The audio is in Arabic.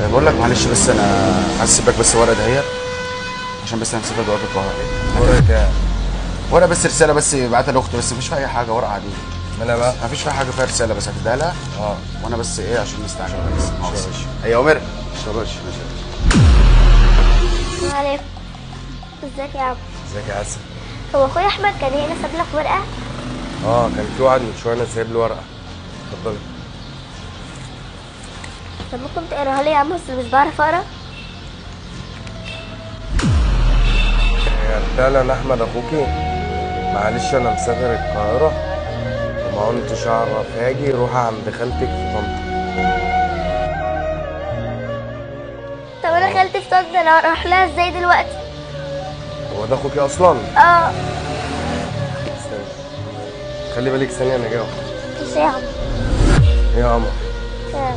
بقول لك معلش، بس انا عايز اسيب لك بس ورقه دهيت عشان بس هنسافر دلوقتي القاهره. ورقة ايه؟ ورقه بس رساله بس بعتها لاختي، بس مفيش فيها اي حاجه، ورقه عاديه. مالها بقى؟ مفيش فيها حاجه، فيها رساله بس هتديها لها. اه وانا بس ايه عشان نستعجل بس. ماشي يا باشا. اي عمر. ماشي. السلام عليكم. ازيك يا عم؟ ازيك يا حسن؟ هو اخويا احمد كان هنا ساب لك ورقه؟ اه كان في واحد من شويه انا سايب له ورقه. اتفضلي. طب ممكن تقراها لي يا عم؟ بس مش بعرف اقرا. هي رسالة لأحمد أخوكي. معلش أنا مسافر القاهرة وما كنتش أعرف هاجي، روحي عند خالتك في طنطا. طب انا خالتي في طنطا، انا هروح لها ازاي دلوقتي؟ هو ده أخوكي أصلا؟ اه. استنى، خلي بالك ثانية أنا جاي. مش يا عم. إيه يا قمر؟ آه.